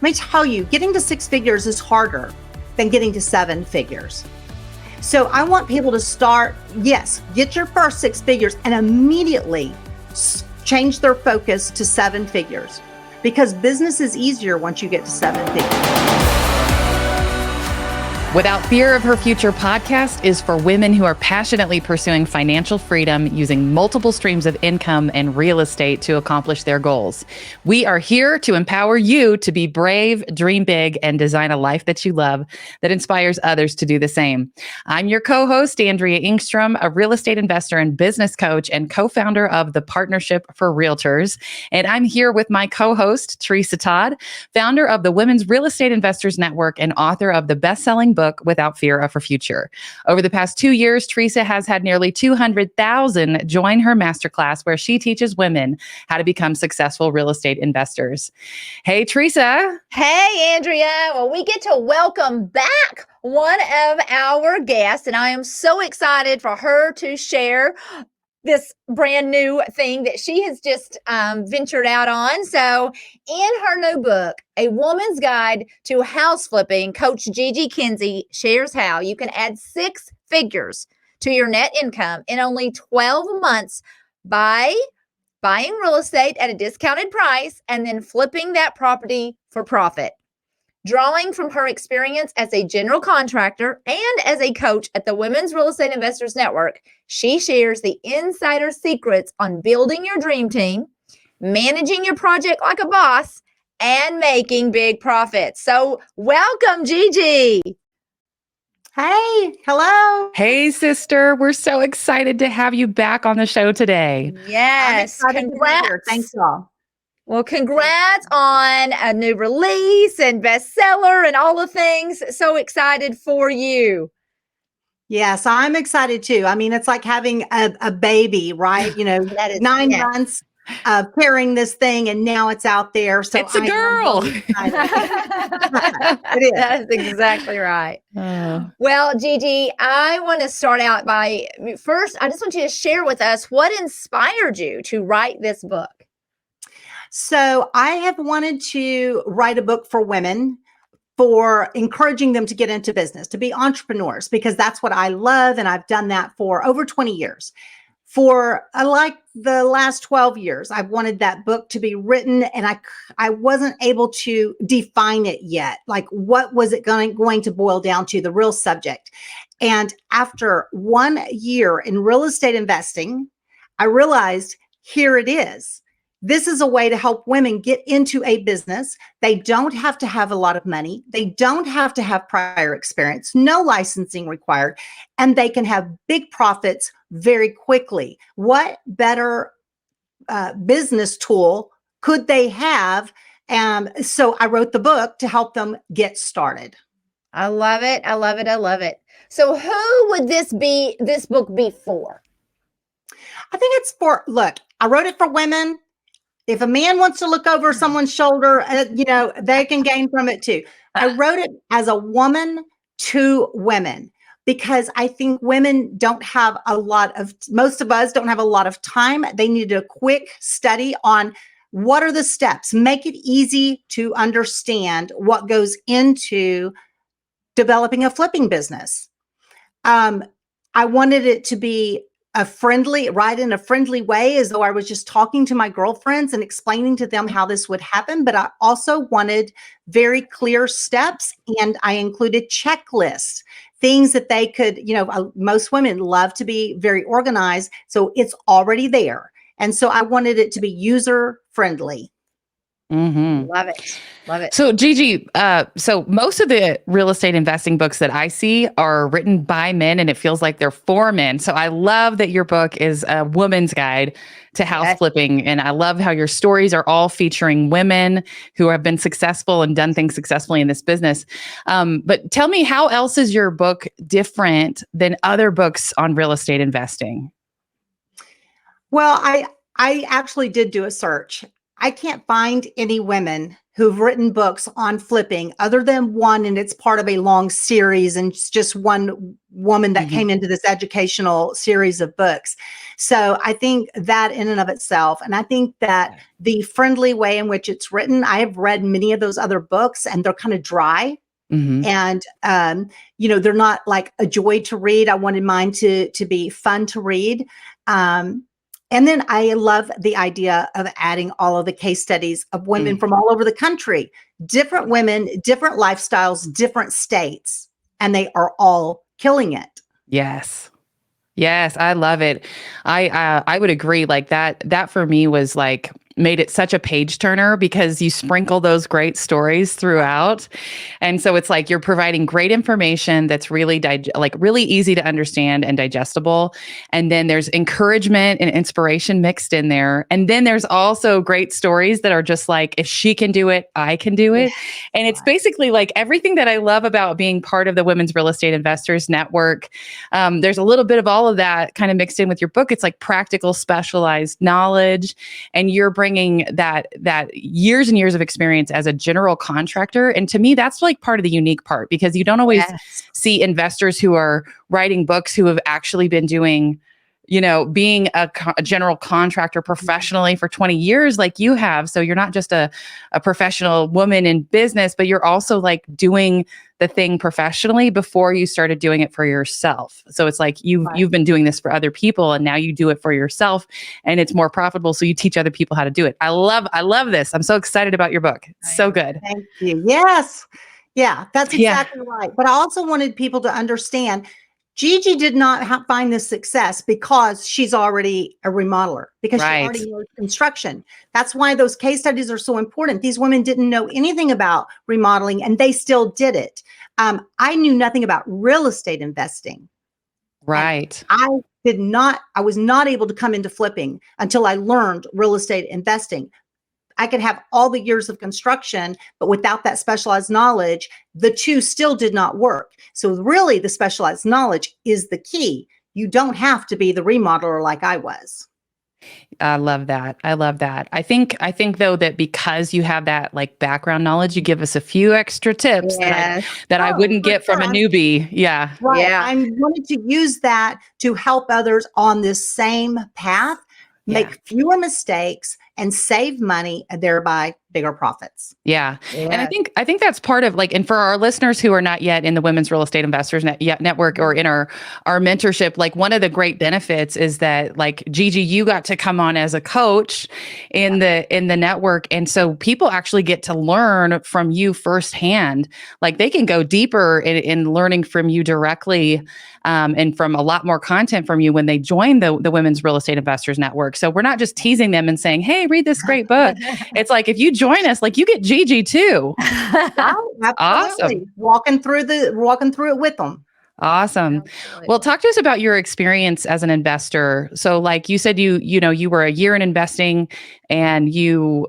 Let me tell you, getting to 6 figures is harder than getting to 7 figures. So I want people to start, yes, get your first 6 figures and immediately change their focus to 7 figures, because business is easier once you get to 7 figures. Without Fear of Her Future podcast is for women who are passionately pursuing financial freedom using multiple streams of income and real estate to accomplish their goals. We are here to empower you to be brave, dream big, and design a life that you love that inspires others to do the same. I'm your co-host, Andrea Engstrom, a real estate investor and business coach and co-founder of the Partnership for Realtors. And I'm here with my co-host, Tresa Todd, founder of the Women's Real Estate Investors Network and author of the best-selling book, Without Fear of Her Future. Over the past 2 years, Tresa has had nearly 200,000 join her masterclass, where she teaches women how to become successful real estate investors. Hey, Tresa. Hey, Andrea. Well, we get to welcome back one of our guests, and I am so excited for her to share this brand new thing that she has just ventured out on. So in her new book, A Woman's Guide to House Flipping, Coach Gigi Kinsey shares how you can add 6 figures to your net income in only 12 months by buying real estate at a discounted price and then flipping that property for profit. Drawing from her experience as a general contractor and as a coach at the Women's Real Estate Investors Network, she shares the insider secrets on building your dream team, managing your project like a boss, and making big profits. So welcome, Gigi. Hey, hello. Hey, sister. We're so excited to have you back on the show today. Yes. Congrats. Thanks, y'all. Well, congrats on a new release and bestseller and all the things. So excited for you. Yes, I'm excited too. I mean, it's like having a baby, right? You know, That is 9 months carrying this thing, and now it's out there. So It's a girl. It is. That is exactly right. Well, Gigi, I want to start out by first, I just want you to share with us what inspired you to write this book. So I have wanted to write a book for women, for encouraging them to get into business, to be entrepreneurs, because that's what I love. And I've done that for over 20 years. For like the last 12 years, I've wanted that book to be written, and I wasn't able to define it yet. Like, what was it going to boil down to, the real subject? And after 1 year in real estate investing, I realized here it is. This is a way to help women get into a business. They don't have to have a lot of money. They don't have to have prior experience, no licensing required, and they can have big profits very quickly. What better business tool could they have? So I wrote the book to help them get started. I love it. I love it. I love it. So who would this book be for? I think it's for, look, I wrote it for women. If a man wants to look over someone's shoulder, they can gain from it too. I wrote it as a woman to women, because I think women most of us don't have a lot of time. They need a quick study on what are the steps. Make it easy to understand what goes into developing a flipping business. I wanted it to be in a friendly way, as though I was just talking to my girlfriends and explaining to them how this would happen. But I also wanted very clear steps, and I included checklists, things that they could, most women love to be very organized. So it's already there. And so I wanted it to be user friendly. Mm-hmm. Love it. Love it. So Gigi, so most of the real estate investing books that I see are written by men, and it feels like they're for men. So I love that your book is a woman's guide to house flipping. And I love how your stories are all featuring women who have been successful and done things successfully in this business. But tell me, how else is your book different than other books on real estate investing? Well, I actually did do a search. I can't find any women who've written books on flipping other than one, and it's part of a long series, and it's just one woman that came into this educational series of books. So I think that in and of itself, and I think that the friendly way in which it's written, I have read many of those other books and they're kind of dry. And, they're not like a joy to read. I wanted mine to be fun to read. And then I love the idea of adding all of the case studies of women from all over the country, different women, different lifestyles, different states, and they are all killing it. Yes. Yes, I love it. I would agree. Like that for me was like made it such a page turner because you sprinkle those great stories throughout. And so it's like you're providing great information that's really really easy to understand and digestible. And then there's encouragement and inspiration mixed in there. And then there's also great stories that are just like, if she can do it, I can do it. And it's basically like everything that I love about being part of the Women's Real Estate Investors Network. There's a little bit of all of that kind of mixed in with your book. It's like practical, specialized knowledge, and you're bringing that years and years of experience as a general contractor. And to me, that's like part of the unique part, because you don't always see investors who are writing books who have actually been doing, being a general contractor professionally for 20 years like you have. So you're not just a professional woman in business, but you're also like doing the thing professionally before you started doing it for yourself. So it's like you've been doing this for other people and now you do it for yourself and it's more profitable. So you teach other people how to do it. I love this. I'm so excited about your book. It's so good. Thank you. Yes. Yeah, that's exactly right. But I also wanted people to understand Gigi did not find this success because she's already a remodeler, because she already knows construction. That's why those case studies are so important. These women didn't know anything about remodeling and they still did it. I knew nothing about real estate investing. Right. I was not able to come into flipping until I learned real estate investing. I could have all the years of construction, but without that specialized knowledge, the two still did not work. So really the specialized knowledge is the key. You don't have to be the remodeler like I was. I love that. I think though that because you have that like background knowledge, you give us a few extra tips that I wouldn't get from a newbie. Yeah. Right. Yeah. I wanted to use that to help others on this same path, make fewer mistakes and save money and thereby bigger profits. Yeah. And I think that's part of like, and for our listeners who are not yet in the Women's Real Estate Investors Network or in our mentorship, like one of the great benefits is that like Gigi, you got to come on as a coach in the network. And so people actually get to learn from you firsthand. Like they can go deeper in learning from you directly and from a lot more content from you when they join the Women's Real Estate Investors Network. So we're not just teasing them and saying, hey, read this great book. It's like, if you join us, like you get Gigi too. Awesome. Walking through it with them. Awesome. Absolutely. Well, talk to us about your experience as an investor. So like you said, you were a year in investing and you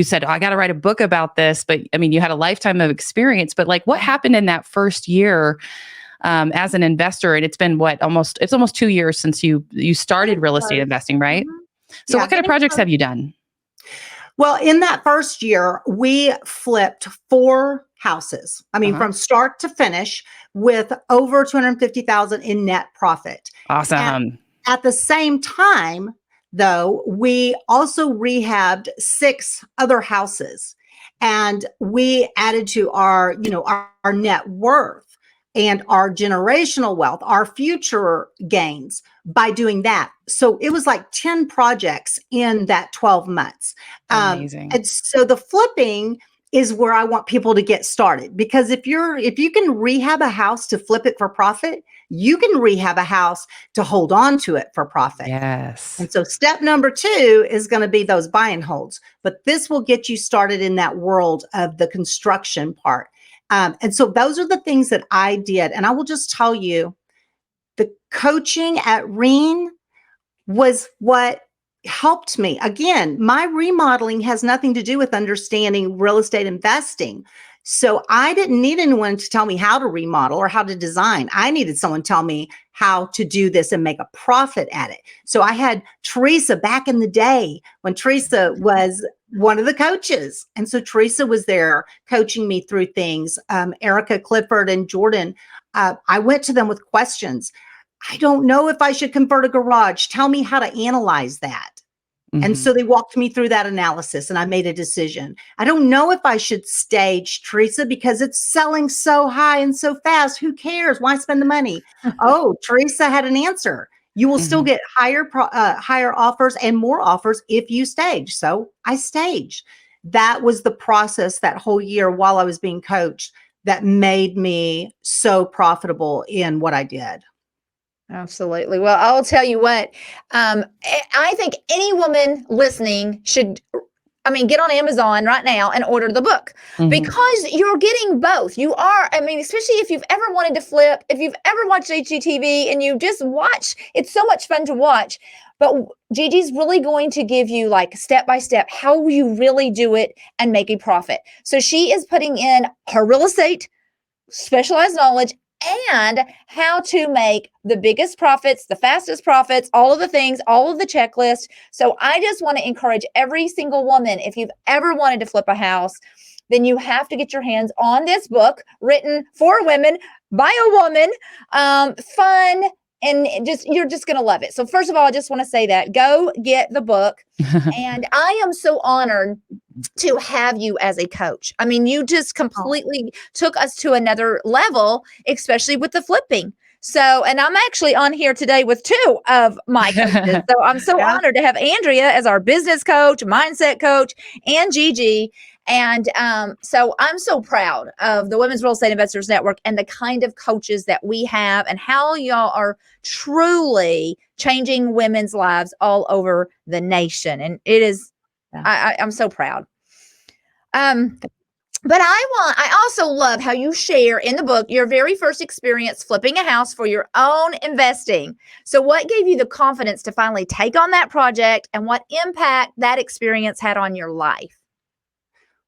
said, oh, I got to write a book about this, but I mean, you had a lifetime of experience, but like what happened in that first year as an investor? And it's been almost 2 years since you started real estate investing, right? So what kind of projects have you done? Well, in that first year, we flipped 4 houses. I mean, from start to finish with over $250,000 in net profit. Awesome. And at the same time, though, we also rehabbed 6 other houses, and we added to our net worth and our generational wealth, our future gains by doing that. So it was like 10 projects in that 12 months. Amazing. And so the flipping is where I want people to get started, because if you can rehab a house to flip it for profit, you can rehab a house to hold on to it for profit. Yes. And so step number 2 is going to be those buy and holds, but this will get you started in that world of the construction part. And so those are the things that I did. And I will just tell you, the coaching at WREIN was what helped me. Again, my remodeling has nothing to do with understanding real estate investing. So I didn't need anyone to tell me how to remodel or how to design. I needed someone to tell me how to do this and make a profit at it. So I had Tresa back in the day when Tresa was one of the coaches. And so Tresa was there coaching me through things. Erica Clifford and Jordan, I went to them with questions. I don't know if I should convert a garage. Tell me how to analyze that. And so they walked me through that analysis and I made a decision. I don't know if I should stage Tresa because it's selling so high and so fast. Who cares? Why spend the money? Oh, Tresa had an answer. You will still get higher offers and more offers if you stage. So I staged. That was the process that whole year while I was being coached that made me so profitable in what I did. Absolutely. Well, I'll tell you what, I think any woman listening should, get on Amazon right now and order the book because you're getting both. You are, especially if you've ever wanted to flip, if you've ever watched HGTV and you just watch, it's so much fun to watch. But Gigi's really going to give you like step by step how you really do it and make a profit. So she is putting in her real estate, specialized knowledge, and how to make the biggest profits, the fastest profits, all of the things, all of the checklists. So I just want to encourage every single woman, if you've ever wanted to flip a house, then you have to get your hands on this book written for women by a woman, fun, and you're just going to love it. So first of all, I just want to say that go get the book. And I am so honored to have you as a coach. You just completely took us to another level, especially with the flipping. So, and I'm actually on here today with two of my coaches. So I'm so honored to have Andrea as our business coach, mindset coach, and Gigi. And so I'm so proud of the Women's Real Estate Investors Network and the kind of coaches that we have and how y'all are truly changing women's lives all over the nation. And it is, I'm so proud. But I also love how you share in the book your very first experience flipping a house for your own investing. So what gave you the confidence to finally take on that project and what impact that experience had on your life?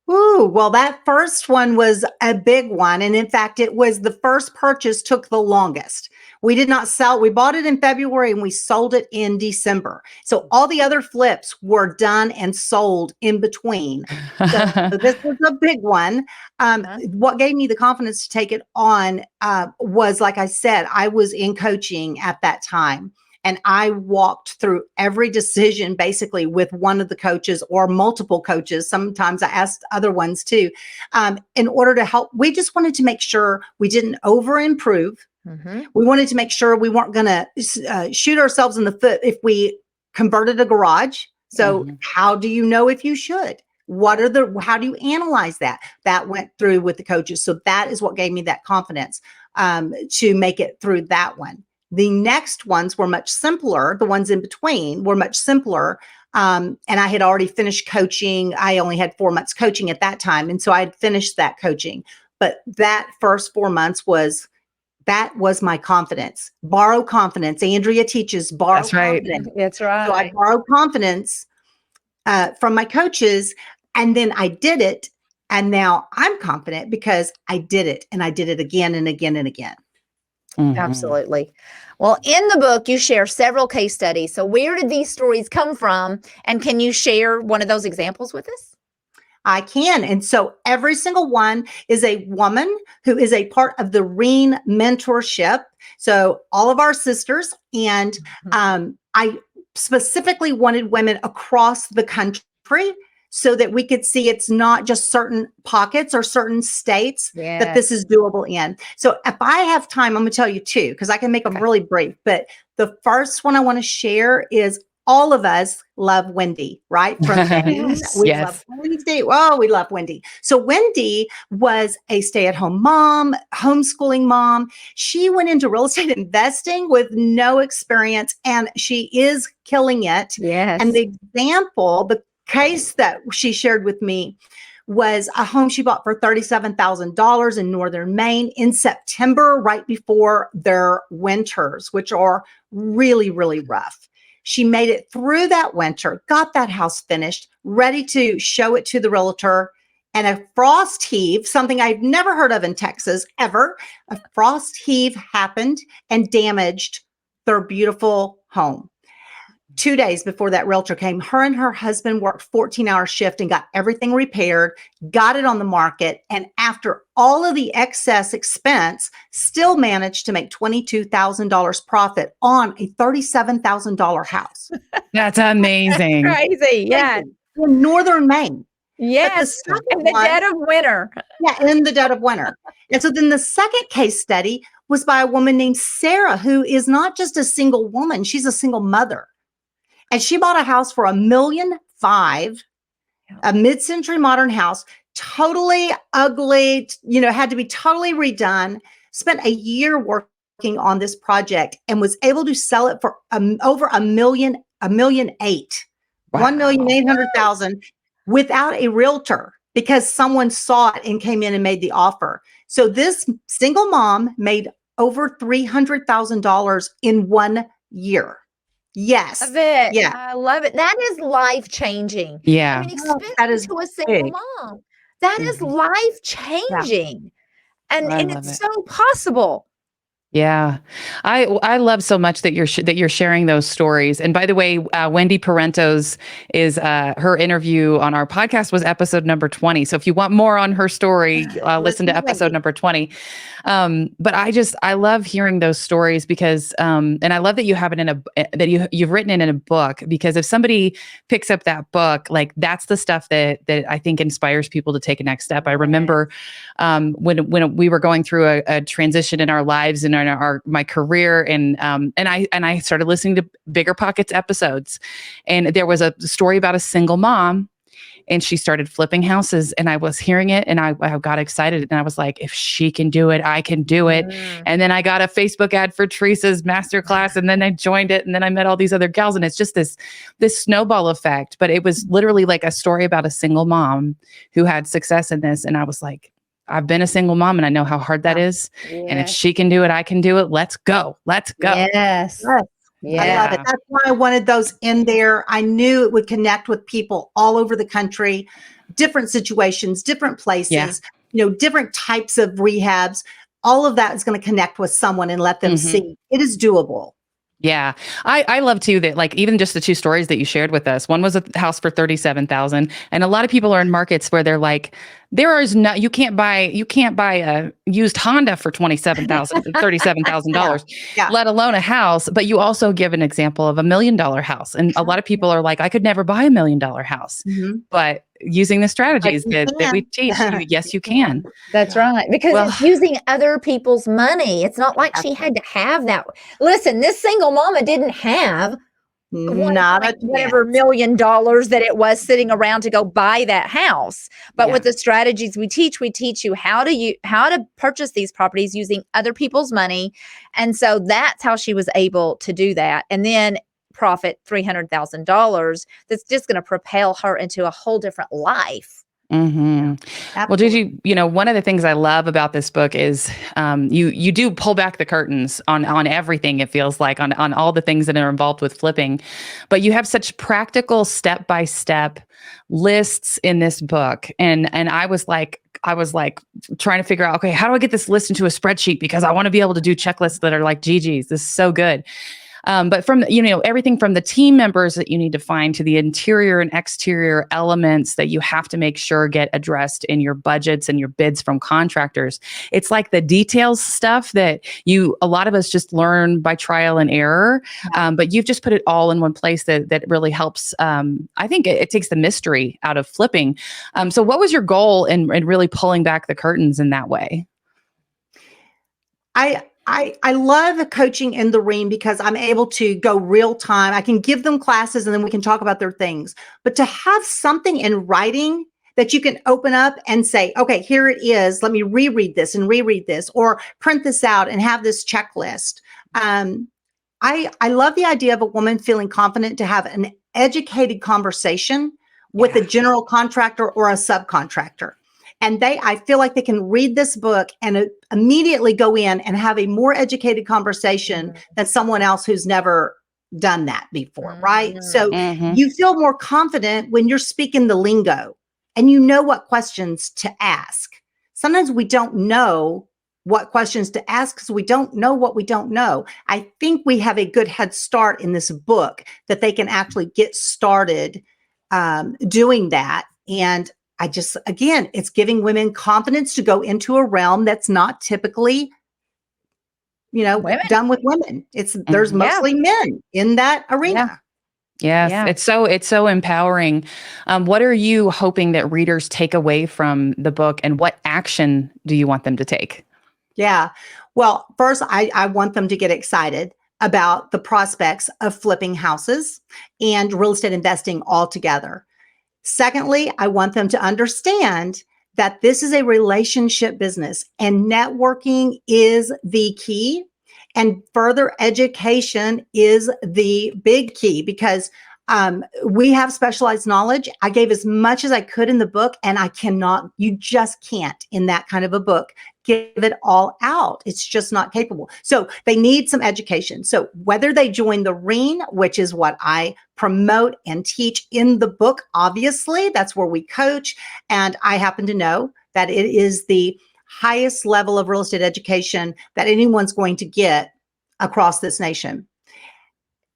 Ooh, well, that first one was a big one. And in fact, it was the first purchase took the longest. We did not sell. We bought it in February and we sold it in December. So all the other flips were done and sold in between. So this was a big one. What gave me the confidence to take it on was, like I said, I was in coaching at that time. And I walked through every decision basically with one of the coaches or multiple coaches. Sometimes I asked other ones too, in order to help. We just wanted to make sure we didn't over improve. We wanted to make sure we weren't going to shoot ourselves in the foot if we converted a garage. So how do you know if you should? How do you analyze that? That went through with the coaches. So that is what gave me that confidence to make it through that one. The next ones were much simpler. The ones in between were much simpler. And I had already finished coaching. I only had 4 months coaching at that time. And so I had finished that coaching. But that first 4 months was my confidence. Borrow confidence. Andrea teaches borrow confidence. That's right. So I borrowed confidence from my coaches. And then I did it. And now I'm confident because I did it. And I did it again and again and again. Absolutely. Well, in the book, you share several case studies. So where did these stories come from? And can you share one of those examples with us? I can. And so every single one is a woman who is a part of the WREIN mentorship. So all of our sisters. And I specifically wanted women across the country so that we could see it's not just certain pockets or certain states that this is doable in. So if I have time, I'm going to tell you two, because I can make them really brief. But the first one I want to share is all of us love Wendy, right? From we love Wendy. Oh, we love Wendy. So Wendy was a stay-at-home mom, homeschooling mom. She went into real estate investing with no experience, and she is killing it. Yes. And the example, the case that she shared with me was a home she bought for $37,000 in northern Maine in September, right before their winters, which are really, really rough. She made it through that winter, got that house finished, ready to show it to the realtor. and a frost heave, something I've never heard of in Texas ever. A frost heave happened and damaged their beautiful home. 2 days before that realtor came, her and her husband worked 14-hour shift and got everything repaired, got it on the market. And after all of the excess expense, still managed to make $22,000 profit on a $37,000 house. That's amazing. Crazy. Yeah. In northern Maine. Yes. In the dead of winter. Yeah, in the dead of winter. And so then the second case study was by a woman named Sarah, who is not just a single woman, she's a single mother. And she bought a house for $1.5 million, a mid-century modern house, totally ugly, had to be totally redone, spent a year working on this project and was able to sell it for over $1.8 million, Wow. $1,800,000 without a realtor because someone saw it and came in and made the offer. So this single mom made over $300,000 in 1 year. Yes. Love it. Yeah. I love it. That is life changing. Yeah. I mean, especially that is to a single big. mom. That is life changing. And I and love it's it. so possible. Yeah. I love so much that you're sharing those stories. And by the way, Wendy Parento's is her interview on our podcast was episode number 20. So if you want more on her story, listen to episode number 20. But I love hearing those stories because and I love that you have it you've written it in a book, because if somebody picks up that book, like that's the stuff that I think inspires people to take a next step. I remember when we were going through a transition in our lives and in my career, and I started listening to Bigger Pockets episodes, and there was a story about a single mom, and she started flipping houses, and I was hearing it, and I got excited, and I was like, if she can do it, I can do it. And then I got a Facebook ad for Tresa's Masterclass, and then I joined it, and then I met all these other gals, and it's just this snowball effect. But it was literally like a story about a single mom who had success in this, and I was like, I've been a single mom and I know how hard that is. And if she can do it, I can do it. Let's go. Let's go. Yes. Yeah. I love it. That's why I wanted those in there. I knew it would connect with people all over the country, different situations, different places, different types of rehabs. All of that is going to connect with someone and let them see it is doable. Yeah. I love too that, like, even just the two stories that you shared with us, one was a house for $37,000. And a lot of people are in markets where they're like, you can't buy a used Honda for $37,000, let alone a house. But you also give an example of $1 million house. And a lot of people are like, I could never buy $1 million house, but using the strategies that we teach, yes, you can. That's right. Because it's using other people's money. It's not like she had to have that. Listen, this single mama didn't have whatever $1 million that it was sitting around to go buy that house. But with the strategies we teach you how to purchase these properties using other people's money. And so that's how she was able to do that. And then profit $300,000 that's just going to propel her into a whole different life. Well, Gigi, one of the things I love about this book is you do pull back the curtains on everything. It feels like on all the things that are involved with flipping, but you have such practical step-by-step lists in this book. And I was like trying to figure out, okay, how do I get this list into a spreadsheet? Because I want to be able to do checklists that are like Gigi's. This is so good. But from, everything from the team members that you need to find to the interior and exterior elements that you have to make sure get addressed in your budgets and your bids from contractors. It's like the details stuff that a lot of us just learn by trial and error. But you've just put it all in one place that really helps. I think it takes the mystery out of flipping. So what was your goal in really pulling back the curtains in that way? I love coaching in the WREIN because I'm able to go real time. I can give them classes and then we can talk about their things. But to have something in writing that you can open up and say, okay, here it is. Let me reread this, or print this out and have this checklist. I love the idea of a woman feeling confident to have an educated conversation with a general contractor or a subcontractor. And I feel like they can read this book and immediately go in and have a more educated conversation than someone else who's never done that before, right? So you feel more confident when you're speaking the lingo and you know what questions to ask. Sometimes we don't know what questions to ask because we don't know what we don't know. I think we have a good head start in this book that they can actually get started doing that. And again, it's giving women confidence to go into a realm that's not typically, Women. done with women. There's mostly men in that arena. Yes, Yeah. it's so empowering. What are you hoping that readers take away from the book, and what action do you want them to take? Yeah. Well, first, I want them to get excited about the prospects of flipping houses and real estate investing altogether. Secondly, I want them to understand that this is a relationship business and networking is the key, and further education is the big key, because we have specialized knowledge. I gave as much as I could in the book, and you just can't in that kind of a book give it all out. It's just not capable. So they need some education. So whether they join the WREIN, which is what I promote and teach in the book, obviously, that's where we coach. And I happen to know that it is the highest level of real estate education that anyone's going to get across this nation.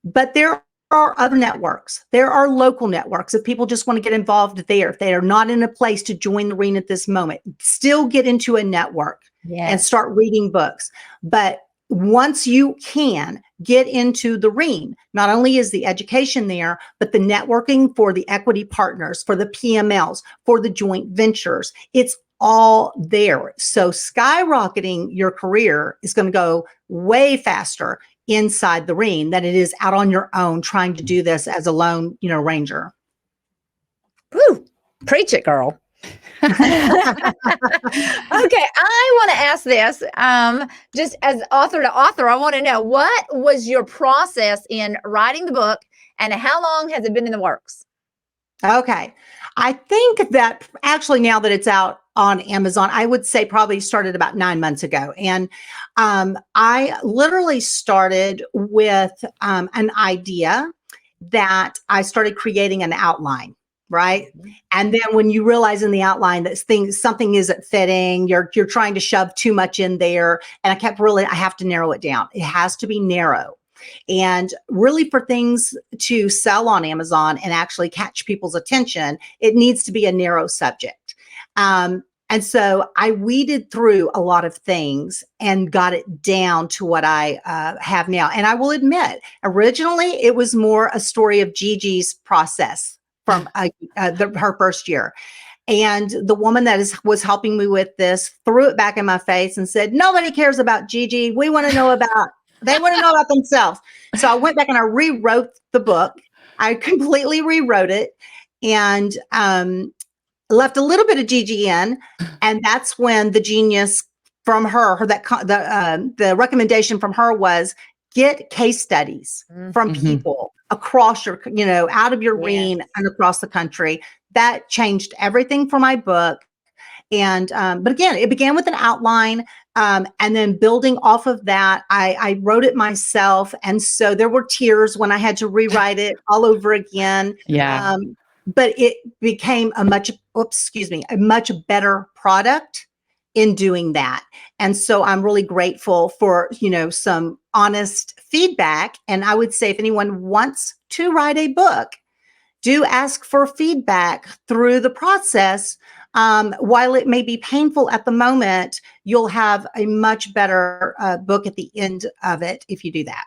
But there are other networks. There are local networks. If people just want to get involved there, if they are not in a place to join the WREIN at this moment, still get into a network and start reading books. But once you can get into the WREIN, not only is the education there, but the networking for the equity partners, for the PMLs, for the joint ventures, it's all there. So skyrocketing your career is going to go way faster inside the WREIN than it is out on your own trying to do this as a lone, ranger. Woo, preach it, girl. Okay, I want to ask this, just as author to author, I want to know, what was your process in writing the book, and how long has it been in the works? Okay. I think that actually, now that it's out on Amazon, I would say probably started about 9 months ago. And I literally started with an idea that I started creating an outline, right? And then when you realize in the outline that something isn't fitting, you're trying to shove too much in there. And I have to narrow it down. It has to be narrow. And really, for things to sell on Amazon and actually catch people's attention, it needs to be a narrow subject. And so I weeded through a lot of things and got it down to what I have now. And I will admit, originally, it was more a story of Gigi's process from her first year. And the woman that was helping me with this threw it back in my face and said, "Nobody cares about Gigi. They want to know about themselves." So I went back and I rewrote the book. I completely rewrote it and left a little bit of Gigi in. And that's when the genius from the recommendation from her was, get case studies from people across your, out of your WREIN and across the country. That changed everything for my book. And, but again, it began with an outline. And then building off of that, I wrote it myself. And so there were tears when I had to rewrite it all over again. Yeah. But it became a much better product in doing that. And so I'm really grateful for, some honest feedback. And I would say if anyone wants to write a book, do ask for feedback through the process. While it may be painful at the moment, you'll have a much better book at the end of it if you do that.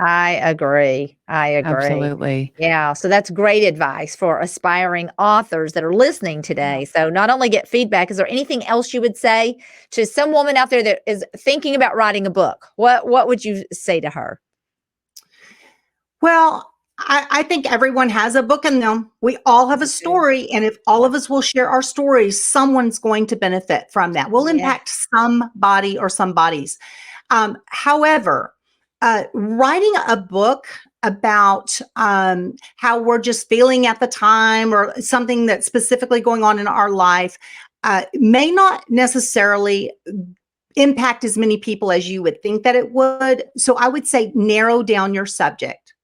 I agree. Absolutely. Yeah. So that's great advice for aspiring authors that are listening today. So not only get feedback, is there anything else you would say to some woman out there that is thinking about writing a book? What would you say to her? Well, I think everyone has a book in them. We all have a story. And if all of us will share our stories, someone's going to benefit from that. We'll impact somebody or some bodies. However, writing a book about how we're just feeling at the time or something that's specifically going on in our life may not necessarily impact as many people as you would think that it would. So I would say narrow down your subject.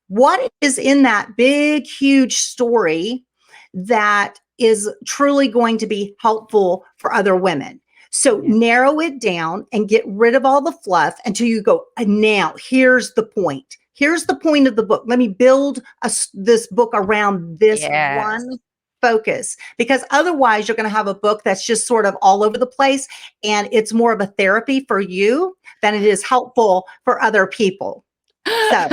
What is in that big, huge story that is truly going to be helpful for other women. So narrow it down and get rid of all the fluff until you go, now here's the point. Here's the point of the book. Let me build this book around this one focus, because otherwise you're going to have a book that's just sort of all over the place, and it's more of a therapy for you than it is helpful for other people. So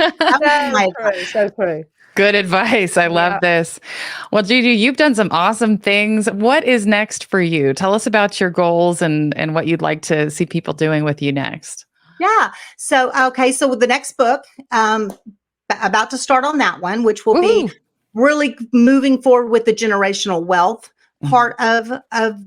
So true. Good advice. I love this. Well, Gigi, you've done some awesome things. What is next for you? Tell us about your goals and what you'd like to see people doing with you next. Yeah. So, okay. So with the next book, about to start on that one, which will be really moving forward with the generational wealth part of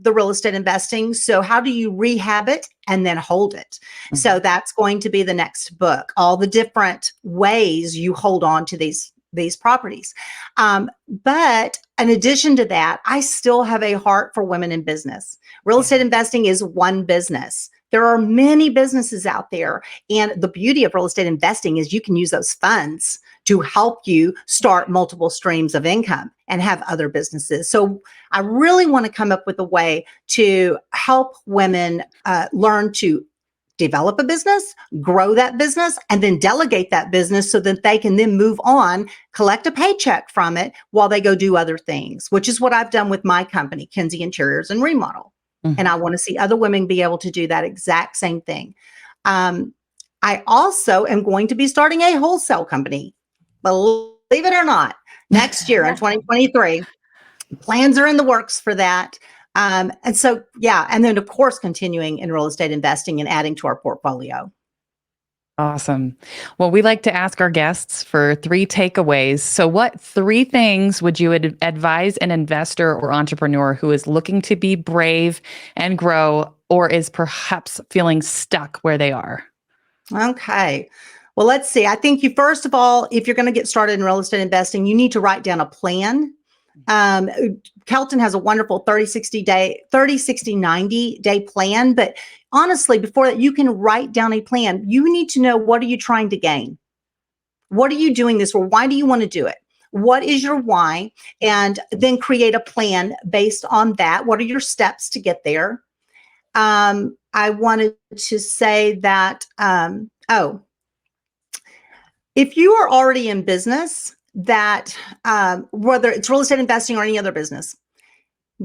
the real estate investing. So how do you rehab it and then hold it? So that's going to be the next book, all the different ways you hold on to these properties. But in addition to that, I still have a heart for women in business. Real estate investing is one business. There are many businesses out there. And the beauty of real estate investing is you can use those funds to help you start multiple streams of income and have other businesses. So I really want to come up with a way to help women learn to develop a business, grow that business, and then delegate that business so that they can then move on, collect a paycheck from it while they go do other things, which is what I've done with my company, Kinsey Interiors and Remodel. And I want to see other women be able to do that exact same thing. I also am going to be starting a wholesale company, believe it or not, next year in 2023. Plans are in the works for that. And so, and then of course, continuing in real estate investing and adding to our portfolio. Awesome. Well, we like to ask our guests for 3 takeaways. So what 3 things would you advise an investor or entrepreneur who is looking to be brave and grow, or is perhaps feeling stuck where they are? Okay. Well, let's see. I think you, first of all, if you're going to get started in real estate investing, you need to write down a plan. Kelton has a wonderful 30, 60, 90 day plan. But honestly, before that, you can write down a plan. You need to know, what are you trying to gain? What are you doing this for? Why do you want to do it? What is your why? And then create a plan based on that. What are your steps to get there? I wanted to say that, if you are already in business, that whether it's real estate investing or any other business,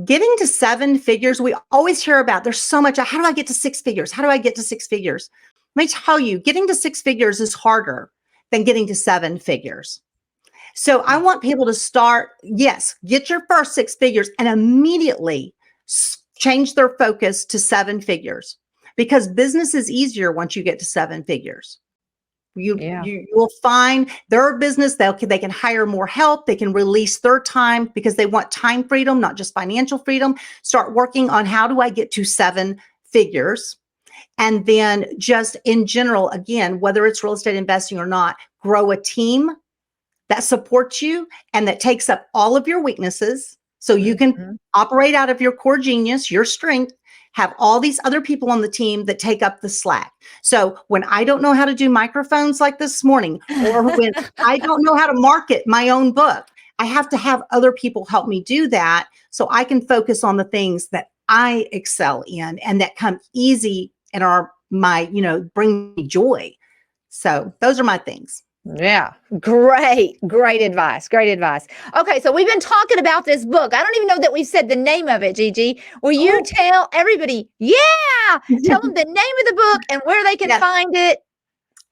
getting to 7 figures, we always hear about, there's so much, how do I get to 6 figures? How do I get to 6 figures? Let me tell you, getting to 6 figures is harder than getting to 7 figures. So I want people to start, get your first 6 figures and immediately change their focus to 7 figures, because business is easier once you get to 7 figures. You will find their business, they can hire more help. They can release their time because they want time freedom, not just financial freedom. Start working on, how do I get to 7 figures? And then just in general, again, whether it's real estate investing or not, grow a team that supports you and that takes up all of your weaknesses so you can operate out of your core genius, your strength. Have all these other people on the team that take up the slack. So when I don't know how to do microphones like this morning, or when I don't know how to market my own book, I have to have other people help me do that so I can focus on the things that I excel in and that come easy and are bring me joy. So those are my things. Yeah. Great advice. Great advice. Okay. So we've been talking about this book. I don't even know that we've said the name of it, Gigi. Will you tell everybody? Tell them the name of the book and where they can find it.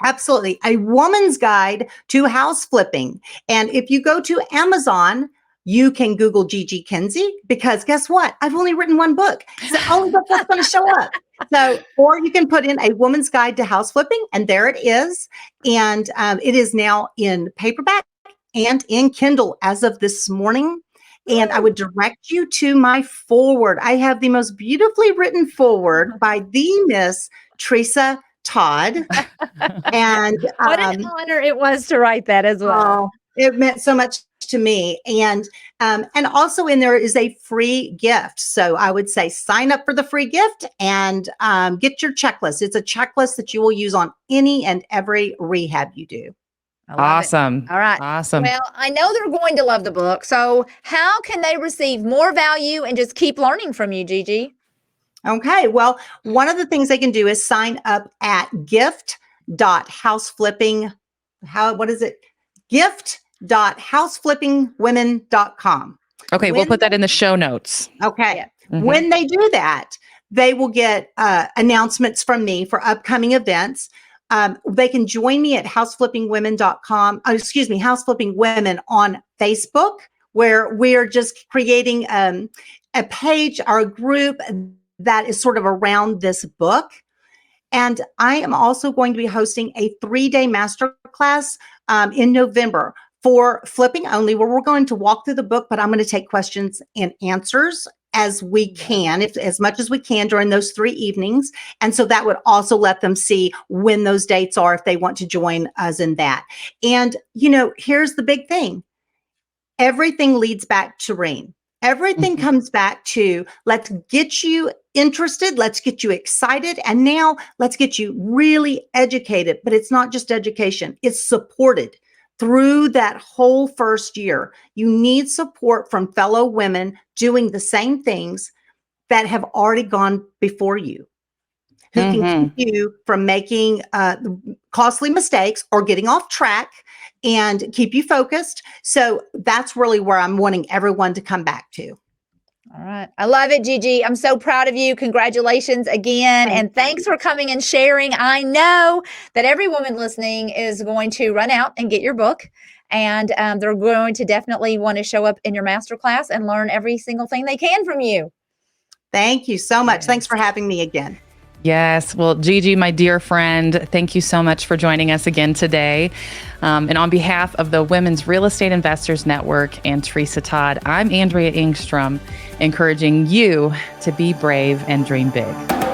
Absolutely. A Woman's Guide to House Flipping. And if you go to Amazon, you can Google Gigi Kinsey, because guess what? I've only written 1 book. It's the only book that's going to show up. So, or you can put in A Woman's Guide to House Flipping, and there it is. And it is now in paperback and in Kindle as of this morning. And I would direct you to my foreword. I have the most beautifully written foreword by the Miss Tresa Todd. And what an honor it was to write that as well. It meant so much to me. And also in there is a free gift. So I would say sign up for the free gift and get your checklist. It's a checklist that you will use on any and every rehab you do. I love it. Awesome. All right. Awesome. Well, I know they're going to love the book. So, how can they receive more value and just keep learning from you, Gigi? Okay. Well, one of the things they can do is sign up at gift.houseflipping. What is it? gift.houseflippingwomen.com. Okay, we'll put that in the show notes. Okay. Yeah. When they do that, they will get announcements from me for upcoming events. They can join me at houseflippingwomen.com. Houseflipping Women on Facebook, where we're just creating a page or a group that is sort of around this book. And I am also going to be hosting a 3-day masterclass in November for flipping only, where we're going to walk through the book, but I'm going to take questions and answers as we can, as much as we can during those 3 evenings. And so that would also let them see when those dates are if they want to join us in that. And, here's the big thing. Everything leads back to WREIN. Everything comes back to, let's get you interested, let's get you excited, and now let's get you really educated. But it's not just education, it's supported through that whole first year. You need support from fellow women doing the same things that have already gone before you, who can keep you from making costly mistakes or getting off track and keep you focused. So that's really where I'm wanting everyone to come back to. All right. I love it, Gigi. I'm so proud of you. Congratulations again. And thanks for coming and sharing. I know that every woman listening is going to run out and get your book. And they're going to definitely want to show up in your masterclass and learn every single thing they can from you. Thank you so much. Thanks for having me again. Yes. Well, Gigi, my dear friend, thank you so much for joining us again today. And on behalf of the Women's Real Estate Investors Network and Tresa Todd, I'm Andrea Engstrom, encouraging you to be brave and dream big.